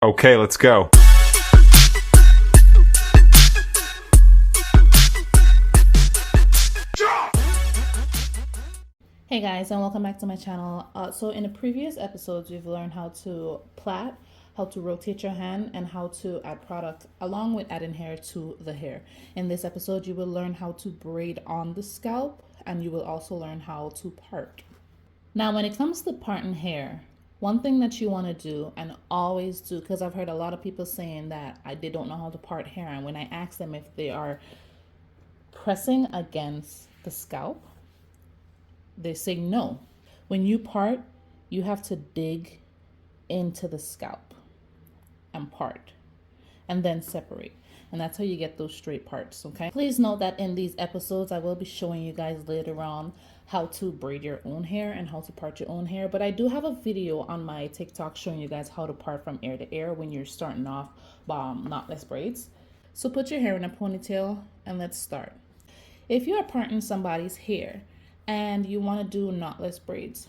Okay, let's go. Hey guys, and welcome back to my channel. So in the previous episodes, we've learned how to plait, how to rotate your hand, and how to add product along with adding hair to the hair. In this episode, you will learn how to braid on the scalp, and you will also learn how to part. Now, when it comes to parting hair, one thing that you want to do and always do, because I've heard a lot of people saying that they don't know how to part hair, and when I ask them if they are pressing against the scalp, they say no. When you part, you have to dig into the scalp and part and then separate. And that's how you get those straight parts, okay? Please note that in these episodes, I will be showing you guys later on how to braid your own hair and how to part your own hair. But I do have a video on my TikTok showing you guys how to part from ear to ear when you're starting off knotless braids. So put your hair in a ponytail and let's start. If you are parting somebody's hair and you want to do knotless braids,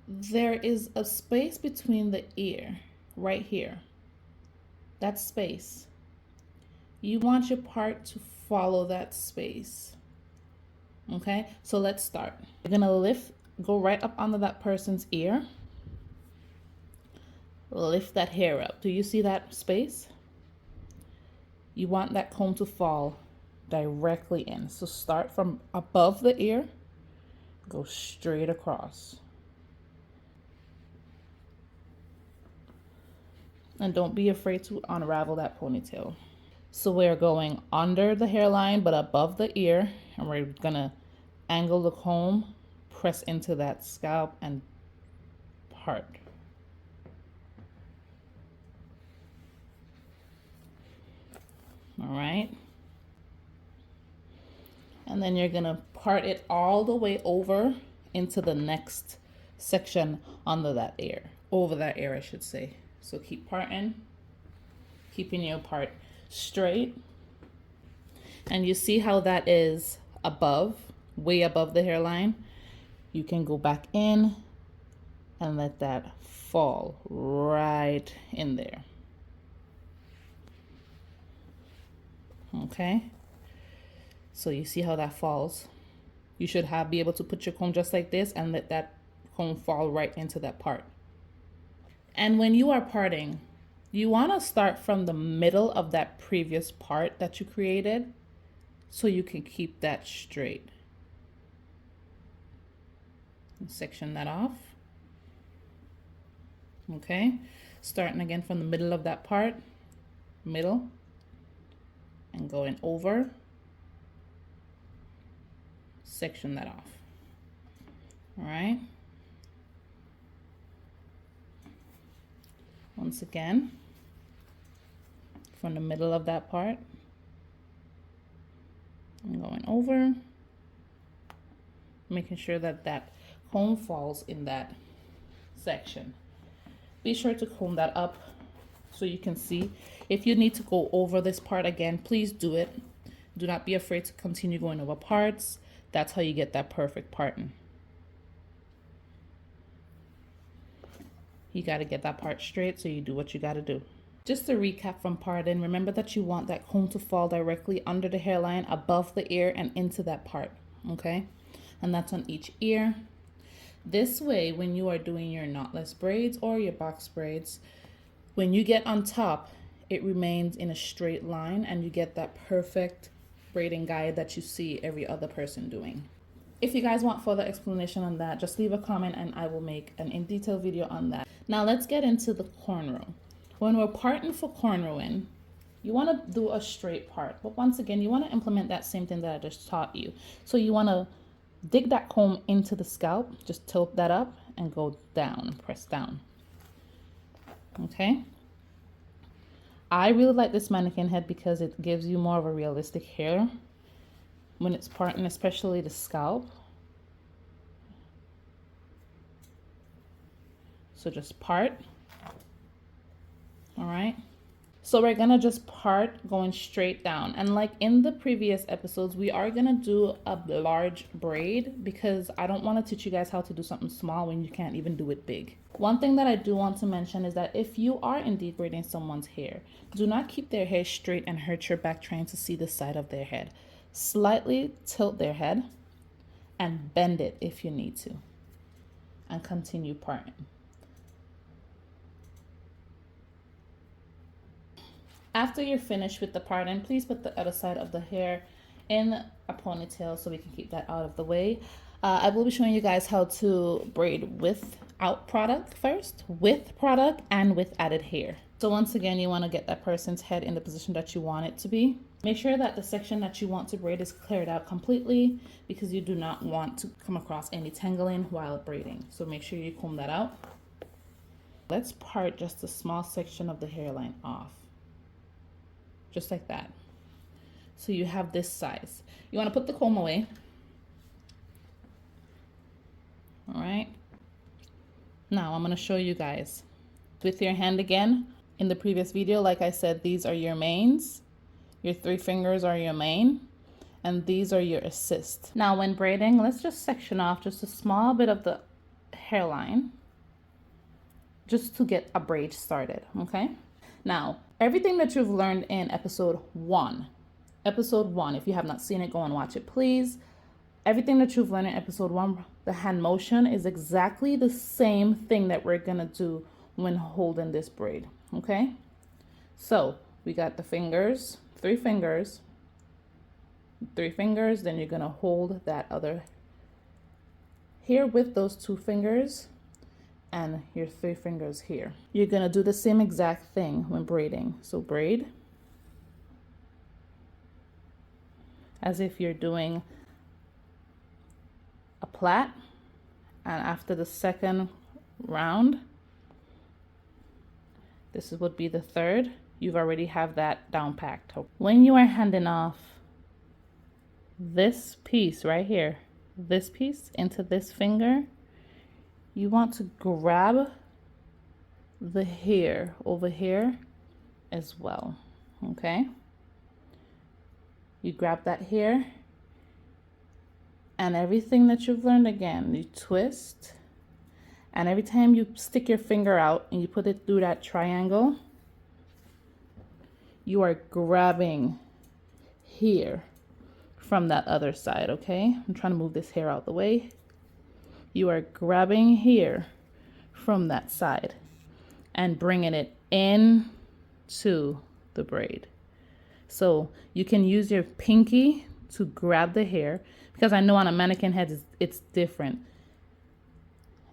there is a space between the ear right here. That space. You want your part to follow that space. Okay, so let's start. You're gonna go right up under that person's ear. Lift that hair up. Do you see that space? You want that comb to fall directly in. So start from above the ear, go straight across. And don't be afraid to unravel that ponytail. So we're going under the hairline but above the ear, and we're gonna angle the comb, press into that scalp and part. All right. And then you're gonna part it all the way over into the next section under that ear, over that ear, I should say. So keep parting, keeping your part straight. And you see how that is above, way above the hairline. You can go back in and let that fall right in there. Okay. So you see how that falls. You should be able to put your comb just like this and let that comb fall right into that part. And when you are parting, you want to start from the middle of that previous part that you created so you can keep that straight. And section that off. Okay, starting again from the middle of that part, middle, and going over. Section that off. All right. Once again, from the middle of that part, I'm going over, making sure that that comb falls in that section. Be sure to comb that up so you can see. If you need to go over this part again, please do it. Do not be afraid to continue going over parts. That's how you get that perfect parting. You got to get that part straight, so you do what you got to do. Just to recap from parting, remember that you want that comb to fall directly under the hairline, above the ear, and into that part, okay? And that's on each ear. This way, when you are doing your knotless braids or your box braids, when you get on top, it remains in a straight line and you get that perfect braiding guide that you see every other person doing. If you guys want further explanation on that, just leave a comment and I will make an in-detail video on that. Now let's get into the cornrow. When we're parting for cornrowing, you want to do a straight part, but once again, you want to implement that same thing that I just taught you. So you want to dig that comb into the scalp, just tilt that up and go down and press down. Okay. I really like this mannequin head because it gives you more of a realistic hair when it's parting, especially the scalp. So just part. All right. So we're gonna just part going straight down. And like in the previous episodes, we are gonna do a large braid because I don't want to teach you guys how to do something small when you can't even do it big. One thing that I do want to mention is that if you are indeed braiding someone's hair, do not keep their hair straight and hurt your back trying to see the side of their head. Slightly tilt their head and bend it if you need to, and continue parting. After you're finished with the parting, please put the other side of the hair in a ponytail so we can keep that out of the way. I will be showing you guys how to braid without product first, with product, and with added hair. So once again, you want to get that person's head in the position that you want it to be. Make sure that the section that you want to braid is cleared out completely, because you do not want to come across any tangling while braiding. So make sure you comb that out. Let's part just a small section of the hairline off. Just like that. So you have this size. You want to put the comb away. All right. Now I'm going to show you guys with your hand again. In the previous video, like I said, these are your mains. Your 3 fingers are your main, and these are your assist. Now when braiding, let's just section off just a small bit of the hairline just to get a braid started, okay? Now, everything that you've learned in episode one, if you have not seen it, go and watch it, please. Everything that you've learned in episode 1, the hand motion, is exactly the same thing that we're gonna do when holding this braid, okay? So we got the fingers, 3 fingers, 3 fingers, then you're gonna hold that other here with those 2 fingers, and your 3 fingers here. You're gonna do the same exact thing when braiding. So braid as if you're doing a plait, and after the second round, this would be the 3rd. You've already have that down packed. When you are handing off this piece right here, this piece into this finger, you want to grab the hair over here as well, okay? You grab that hair, and everything that you've learned again, you twist, and every time you stick your finger out and you put it through that triangle, you are grabbing here from that other side, okay? I'm trying to move this hair out the way. You are grabbing here from that side and bringing it into the braid. So you can use your pinky to grab the hair, because I know on a mannequin head it's different.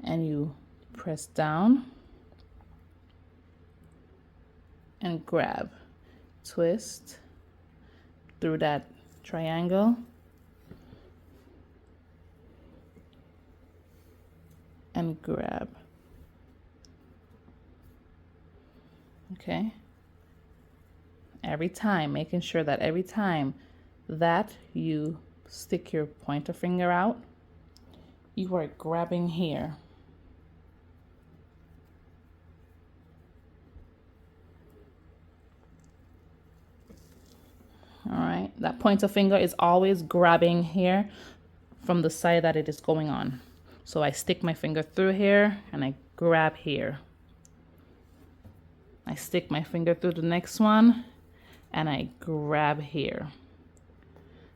And you press down and grab, twist through that triangle, and grab. Okay? Every time, making sure that every time that you stick your pointer finger out, you are grabbing here. All right, that pointer finger is always grabbing here from the side that it is going on. So I stick my finger through here and I grab here. I stick my finger through the next one and I grab here.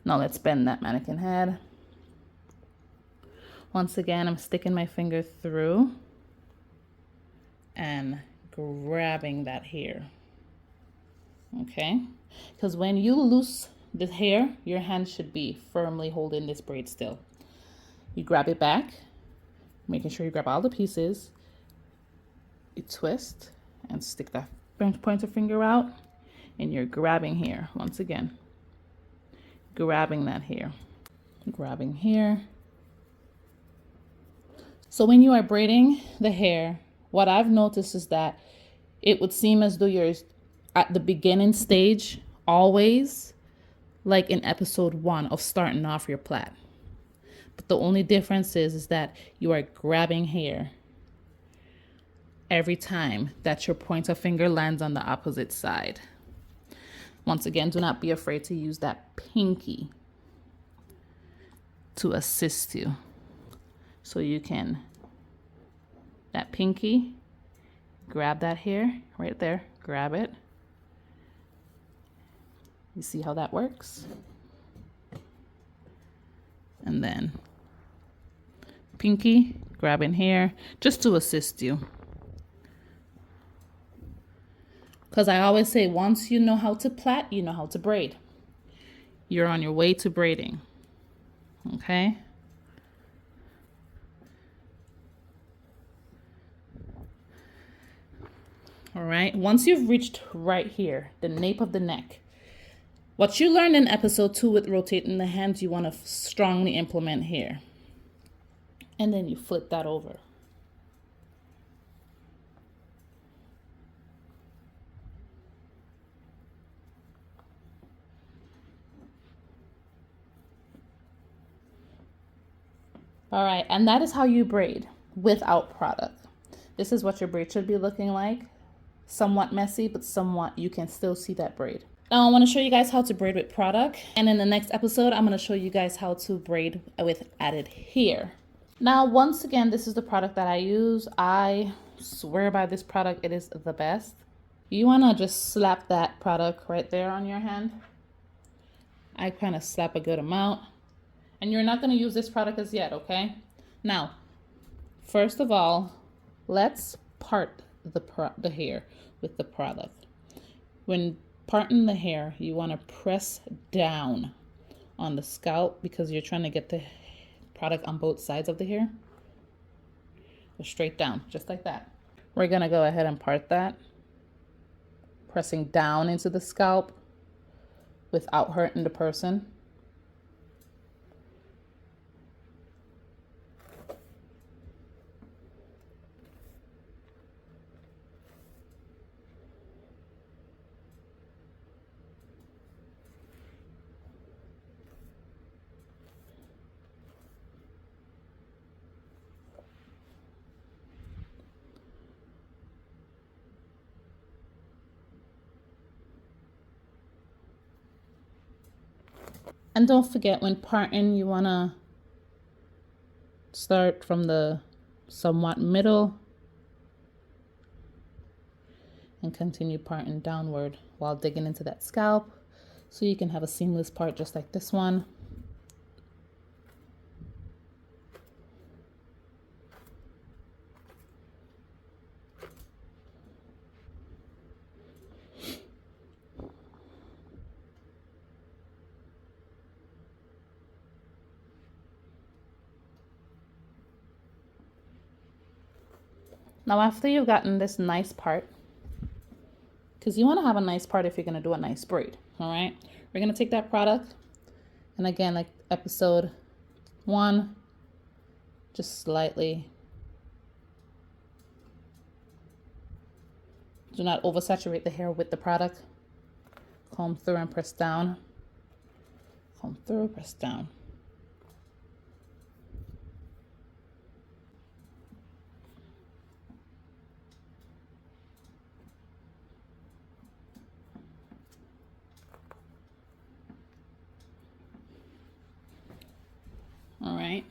Now let's bend that mannequin head. Once again, I'm sticking my finger through and grabbing that hair. Okay? Because when you loose the hair, your hand should be firmly holding this braid still. You grab it back, making sure you grab all the pieces. You twist and stick that pointer finger out, and you're grabbing here. Once again, grabbing that hair. Grabbing here. So when you are braiding the hair, what I've noticed is that it would seem as though you're at the beginning stage, always like in episode 1 of starting off your plait. But the only difference is that you are grabbing hair every time that your pointer finger lands on the opposite side. Once again, do not be afraid to use that pinky to assist you, so you can that pinky, grab that hair right there, grab it. You see how that works? And then pinky, grabbing hair, just to assist you. Because I always say, once you know how to plait, you know how to braid. You're on your way to braiding. Okay? All right. Once you've reached right here, the nape of the neck, what you learned in episode 2 with rotating the hands, you want to strongly implement here. And then you flip that over. All right, and that is how you braid without product. This is what your braid should be looking like. Somewhat messy, but somewhat you can still see that braid. Now I want to show you guys how to braid with product. And in the next episode, I'm going to show you guys how to braid with added hair. Now, once again, this is the product that I use. I swear by this product, it is the best. You want to just slap that product right there on your hand. I kind of slap a good amount. And you're not going to use this product as yet, okay? Now, first of all, let's part the hair with the product. When parting the hair, you want to press down on the scalp because you're trying to get the product on both sides of the hair. Go straight down, just like that. We're going to go ahead and part that, pressing down into the scalp without hurting the person. And don't forget, when parting, you want to start from the somewhat middle and continue parting downward while digging into that scalp so you can have a seamless part just like this one. Now, after you've gotten this nice part, because you want to have a nice part if you're going to do a nice braid, all right? We're going to take that product, and again, like episode 1, just slightly. Do not oversaturate the hair with the product. Comb through and press down. Comb through, press down. All right.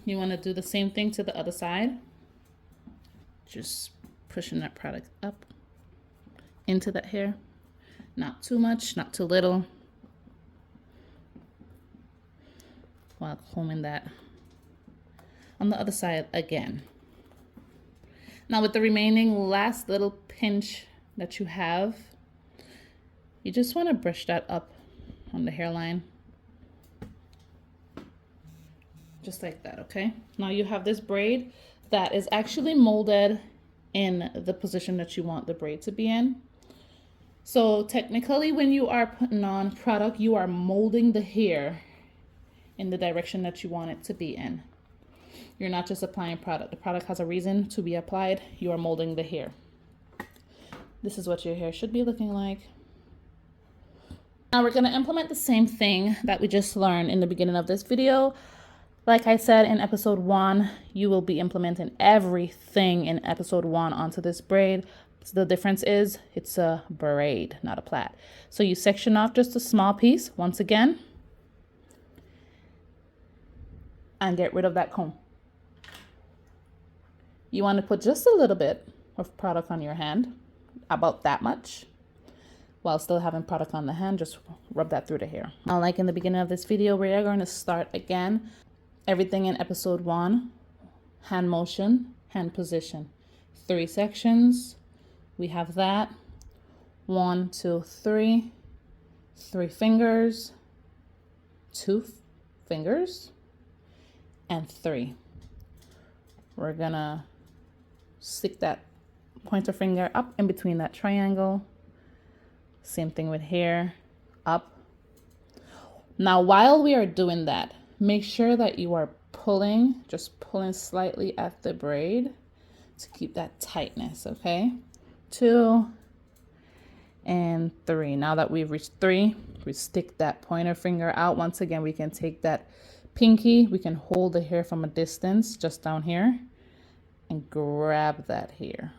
You want to do the same thing to the other side. Just pushing that product up into that hair. Not too much, not too little. While combing that on the other side again. Now with the remaining last little pinch that you have, you just want to brush that up on the hairline. Just like that, okay? Now you have this braid that is actually molded in the position that you want the braid to be in. So technically when you are putting on product, you are molding the hair in the direction that you want it to be in. You're not just applying product. The product has a reason to be applied. You are molding the hair. This is what your hair should be looking like. Now we're going to implement the same thing that we just learned in the beginning of this video. Like I said in episode 1, you will be implementing everything in episode 1 onto this braid. So the difference is it's a braid, not a plait. So you section off just a small piece once again and get rid of that comb. You want to put just a little bit of product on your hand, about that much. While still having product on the hand, just rub that through the hair. Now, like in the beginning of this video, we are going to start again everything in episode 1, hand motion, hand position. 3 sections. We have that. 1, 2, 3. 3 fingers. 2 fingers. And 3. We're gonna stick that pointer finger up in between that triangle. Same thing with here. Up. Now, while we are doing that, make sure that you are pulling, just pulling slightly at the braid to keep that tightness, okay? 2 and 3. Now that we've reached 3, we stick that pointer finger out. Once again, we can take that pinky, we can hold the hair from a distance just down here and grab that hair,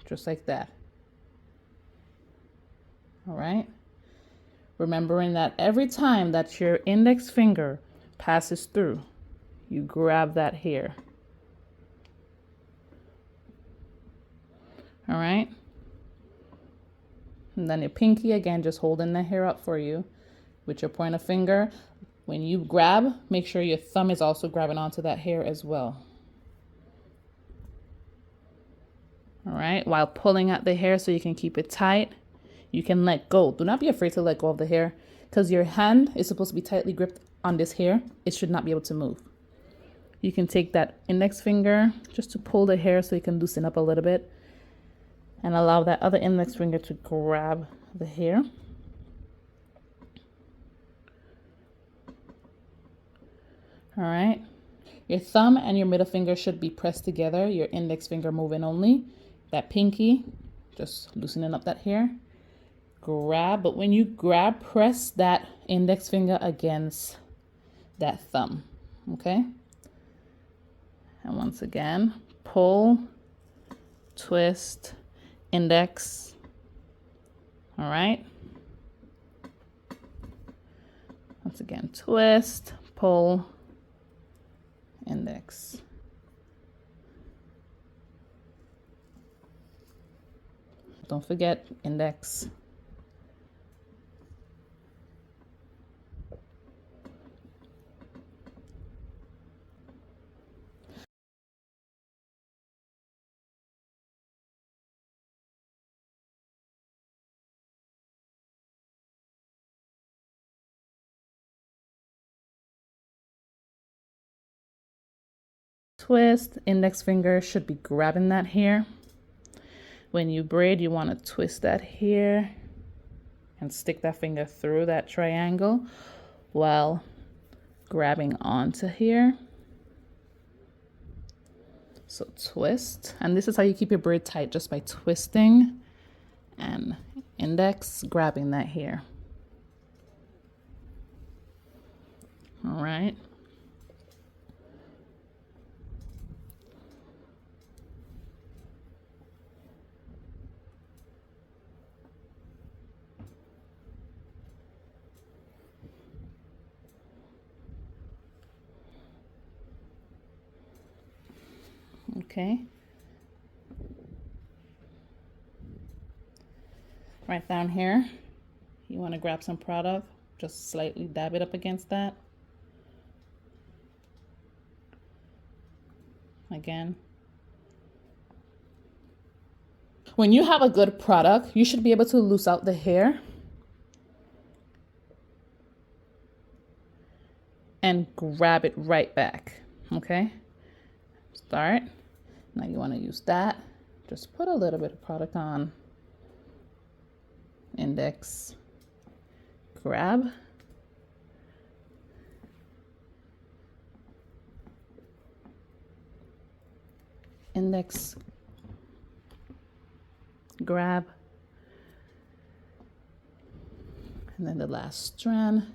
just like that. All right? Remembering that every time that your index finger passes through, you grab that hair. All right? And then your pinky, again, just holding the hair up for you with your pointer finger. When you grab, make sure your thumb is also grabbing onto that hair as well. All right? While pulling at the hair so you can keep it tight, you can let go. Do not be afraid to let go of the hair because your hand is supposed to be tightly gripped on this hair. It should not be able to move. You can take that index finger just to pull the hair so you can loosen up a little bit and allow that other index finger to grab the hair. All right. Your thumb and your middle finger should be pressed together. Your index finger moving only. That pinky, just loosening up that hair. Grab, but when you grab, press that index finger against that thumb, okay? And once again, pull, twist, index, all right? Once again, twist, pull, index. Don't forget index. Twist, index finger should be grabbing that hair. When you braid, you want to twist that hair and stick that finger through that triangle while grabbing onto here. So twist, and this is how you keep your braid tight, just by twisting and index grabbing that hair. All right. Okay. Right down here, you want to grab some product, just slightly dab it up against that. Again. When you have a good product, you should be able to loose out the hair and grab it right back, okay? Start. Now you want to use that. Just put a little bit of product on. Index. Grab. Index. Grab. And then the last strand.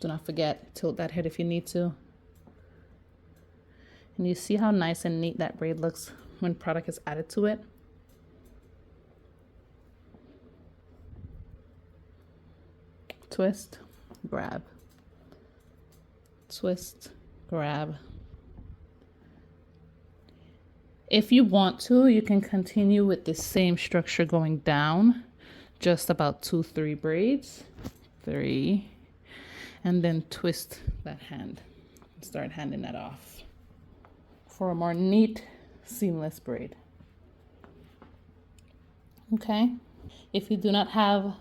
Do not forget, tilt that head if you need to. And you see how nice and neat that braid looks when product is added to it. Twist, grab, twist, grab. If you want to, you can continue with the same structure going down, just about 2-3 braids, 3, and then twist that hand and start handing that off for a more neat, seamless braid. Okay, if you do not have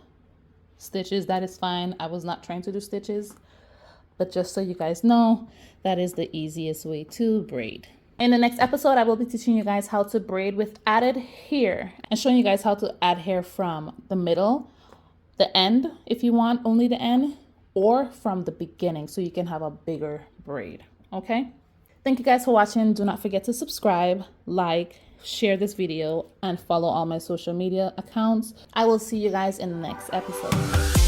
stitches, that is fine. I was not trying to do stitches, but just so you guys know, that is the easiest way to braid. In the next episode, I will be teaching you guys how to braid with added hair and showing you guys how to add hair from the middle, the end, if you want only the end, or from the beginning so you can have a bigger braid. Okay? Thank you guys for watching. Do not forget to subscribe, like, share this video, and follow all my social media accounts. I will see you guys in the next episode.